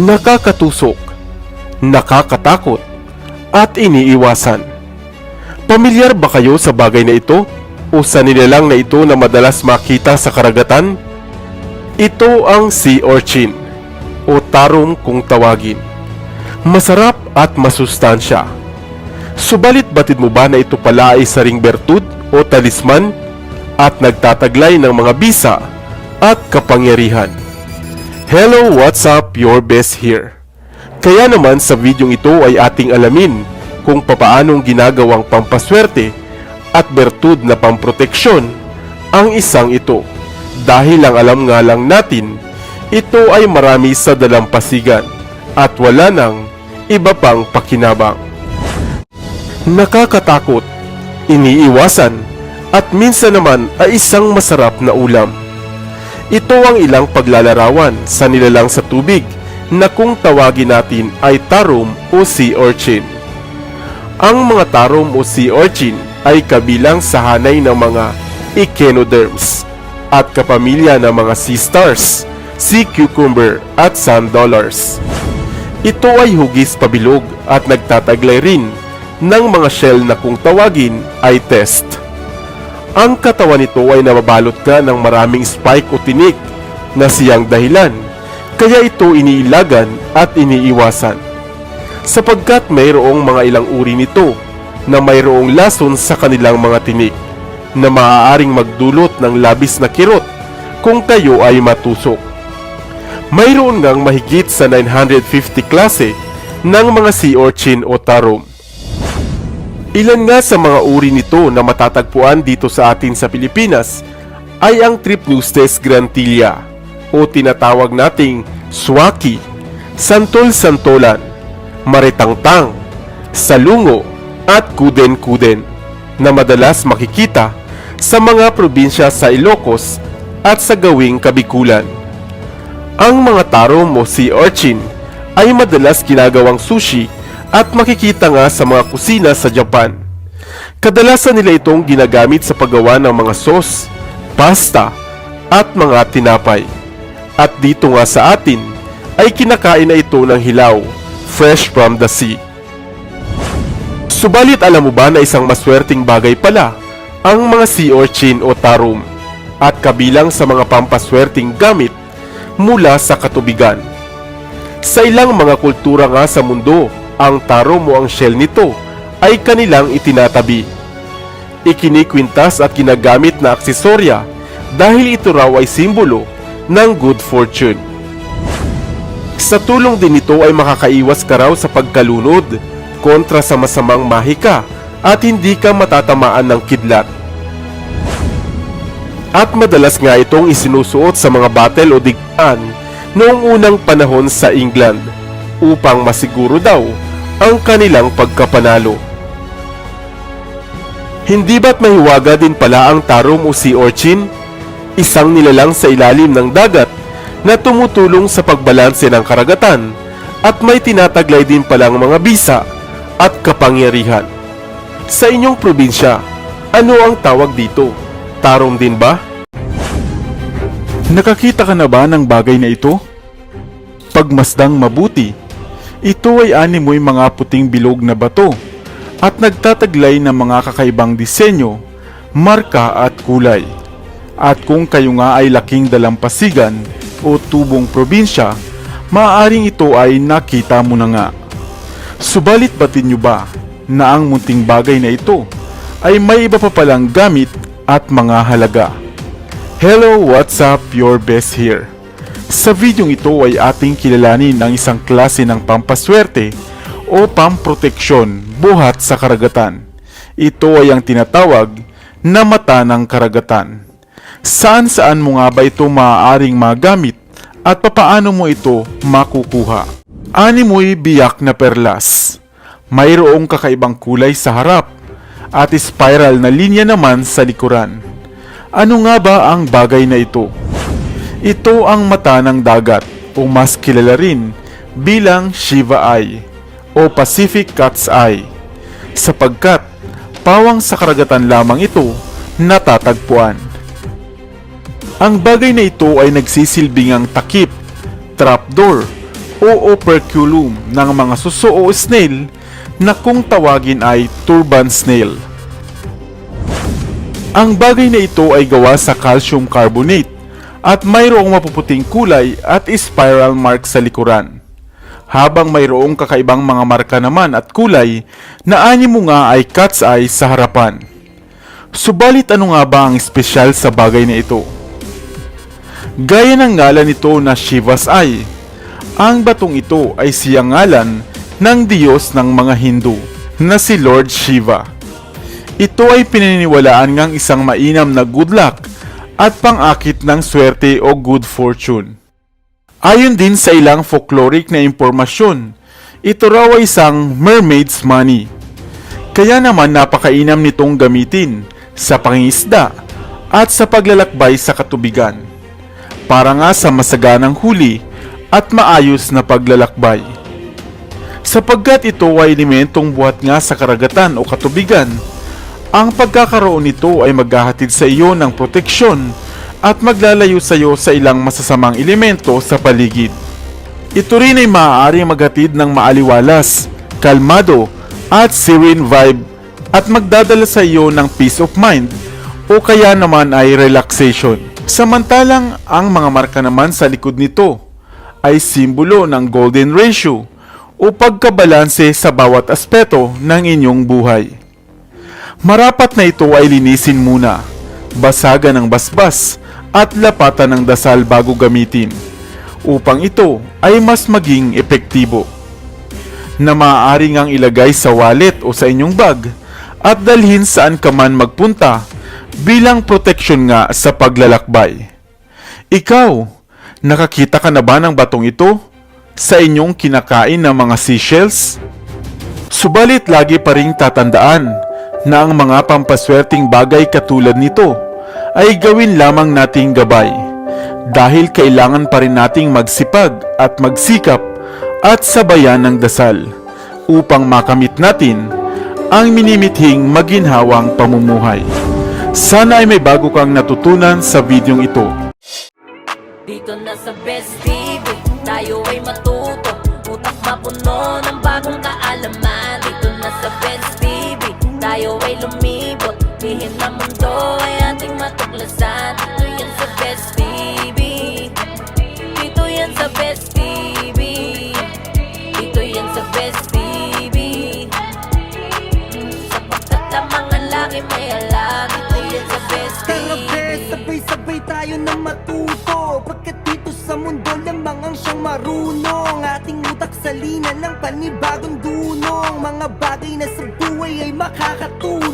nakakatusok, nakakatakot, at iniiwasan. Pamilyar ba kayo sa bagay na ito o sa nilalang na ito na madalas makita sa karagatan? Ito ang sea urchin o tarom kung tawagin. Masarap at masustansya. Subalit batid mo ba na ito pala ay saring bertud o talisman at nagtataglay ng mga bisa at kapangyarihan? Hello, what's up? Your best here. Kaya naman sa videong ito ay ating alamin kung papaanong ginagawang pampaswerte at bertud na pamproteksyon ang isang ito. Dahil ang alam nga lang natin, ito ay marami sa dalampasigan at wala nang iba pang pakinabang. Nakakatakot, iniiwasan, at minsan naman ay isang masarap na ulam. Ito ang ilang paglalarawan sa nilalang sa tubig na kung tawagin natin ay tarom o sea urchin. Ang mga tarom o sea urchin ay kabilang sa hanay ng mga echinoderms at kapamilya ng mga sea stars, sea cucumber at sand dollars. Ito ay hugis pabilog at nagtataglay rin ng mga shell na kung tawagin ay test. Ang katawan nito ay nababalot ka ng maraming spike o tinik na siyang dahilan, kaya ito iniilagan at iniiwasan. Sapagkat mayroong mga ilang uri nito na mayroong lason sa kanilang mga tinik na maaaring magdulot ng labis na kirot kung kayo ay matusok. Mayroon ngang mahigit sa 950 klase ng mga sea urchin o tarom. Ilan nga sa mga uri nito na matatagpuan dito sa atin sa Pilipinas ay ang Trypnustes grantilla o tinatawag nating swaki, santol-santolan, maritangtang, salungo at kuden-kuden na madalas makikita sa mga probinsya sa Ilocos at sa gawing Kabikulan. Ang mga tarom o sea urchin ay madalas ginagawang sushi at makikita nga sa mga kusina sa Japan. Kadalasan nila itong ginagamit sa paggawa ng mga sauce, pasta, at mga tinapay. At dito nga sa atin, ay kinakain na ito ng hilaw, fresh from the sea. Subalit alam mo ba na isang maswerteng bagay pala ang mga sea urchin o tarom at kabilang sa mga pampaswerteng gamit mula sa katubigan. Sa ilang mga kultura nga sa mundo, ang tarom o ang shell nito ay kanilang itinatabi. Ikinikwintas at ginagamit na aksesorya dahil ito raw ay simbolo ng good fortune. Sa tulong din nito ay makakaiwas ka raw sa pagkalunod kontra sa masamang mahika at hindi ka matatamaan ng kidlat. At madalas nga itong isinusuot sa mga battle o digmaan noong unang panahon sa England upang masiguro daw ang kanilang pagkapanalo. Hindi ba't mahiwaga din pala ang tarom o sea urchin? Isang nilalang sa ilalim ng dagat na tumutulong sa pagbalanse ng karagatan at may tinataglay din palang mga bisa at kapangyarihan. Sa inyong probinsya, ano ang tawag dito? Tarom din ba? Nakakita ka na ba ng bagay na ito? Pagmasdang mabuti, ito ay animoy mga puting bilog na bato at nagtataglay ng mga kakaibang disenyo, marka at kulay. At kung kayo nga ay laking dalampasigan o tubong probinsya, maaaring ito ay nakita mo na nga. Subalit batid nyo ba na ang munting bagay na ito ay may iba pa palang gamit at mga halaga? Hello, what's up? Your best here. Sa videong ito ay ating kilalanin ang isang klase ng pampaswerte o pamproteksyon buhat sa karagatan. Ito ay ang tinatawag na mata ng karagatan. Saan-saan mo nga ba ito maaaring magamit at papaano mo ito makukuha? Animoy biyak na perlas. Mayroong kakaibang kulay sa harap at spiral na linya naman sa likuran. Ano nga ba ang bagay na ito? Ito ang mata ng dagat o mas kilala rin bilang Shiva Eye o Pacific Cat's Eye sapagkat pawang sa karagatan lamang ito natatagpuan. Ang bagay na ito ay nagsisilbing ang takip, trapdoor o operculum ng mga suso o snail na kung tawagin ay turban snail. Ang bagay na ito ay gawa sa calcium carbonate at mayroong mapuputing kulay at spiral mark sa likuran. Habang mayroong kakaibang mga marka naman at kulay na animo nga ay cat's eye sa harapan. Subalit ano nga ba ang espesyal sa bagay na ito? Gaya ng ngalan nito na Shiva's Eye, ang batong ito ay siyang ngalan ng Diyos ng mga Hindu na si Lord Shiva. Ito ay pinaniniwalaan ngang isang mainam na good luck at pang-akit ng swerte o good fortune. Ayon din sa ilang folkloric na impormasyon, ito raw ay isang mermaid's money. Kaya naman napakainam nitong gamitin sa pangingisda at sa paglalakbay sa katubigan, para nga sa masaganang huli at maayos na paglalakbay. Sapagkat ito ay elementong buhat nga sa karagatan o katubigan, ang pagkakaroon nito ay maghahatid sa iyo ng proteksyon at maglalayo sa iyo sa ilang masasamang elemento sa paligid. Ito rin ay maaaring maghatid ng maaliwalas, kalmado at serene vibe at magdadala sa iyo ng peace of mind o kaya naman ay relaxation. Samantalang ang mga marka naman sa likod nito ay simbolo ng golden ratio o pagkabalanse sa bawat aspeto ng inyong buhay. Marapat na ito ay linisin muna, basagan ng basbas at lapatan ng dasal bago gamitin upang ito ay mas maging epektibo. Na maaari ngang ilagay sa wallet o sa inyong bag at dalhin saan ka man magpunta bilang proteksyon nga sa paglalakbay. Ikaw, nakakita ka na ba ng batong ito sa inyong kinakain na mga seashells? Subalit lagi pa ring tatandaan na ang mga pampaswerteng bagay katulad nito ay gawin lamang nating gabay dahil kailangan pa rin nating magsipag at magsikap at sabayan ng dasal upang makamit natin ang minimithing maginhawang pamumuhay. Sana ay may bago kang natutunan sa videong ito. Dito na sa Best TV, tayo ay matuto, utak mapuno ng bagong kaalaman. Dito na sa Best TV, tayo ay lumibot, lihim na mundo ay ating matuklasan. Dito yan sa Best TV, dito yan sa Best TV, dito yan sa Best TV. Sapagkat lamang ang laki may alam, dito yan sa Best Tara TV. bes, sabay-sabay tayo na matuto, pagkat dito sa mundo lamang ang siyang marunong. Ating utak salina ng panibagong dunong, mga bagay na sa buhay ay makakatulong.